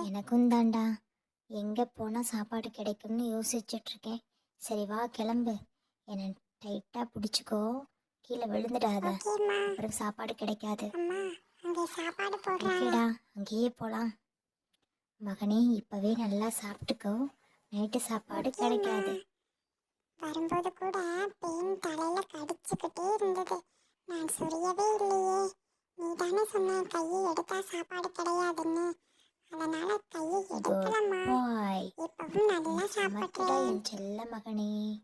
எனக்கும் தாண்டா. எங்கே போனால் சாப்பாடு கிடைக்கும்னு யோசிச்சுட்டு இருக்கேன். சரி வா கிளம்பு. என்னை டைட்டாக பிடிச்சிக்கோ, கீழே விழுந்துடாத, அப்புறம் சாப்பாடு கிடைக்காது. ஓகேடா, அங்கேயே போகலாம். மகனே, இப்போவே நல்லா சாப்பிட்டுக்கோ, நைட்டு சாப்பாடு கிடைக்காது. வரும்போது கூட பெயின் தலையில கடிச்சுக்கிட்டே இருந்தது. நான் சொரியவே இல்லையே. நீ தானே சொன்ன கையை எடுத்தா சாப்பாடு கிடையாதுன்னு. அதனால கையை எடுக்கலம்மா. இப்பவும் நல்லா சாப்பிட்டேன். என் செல்ல மகனே.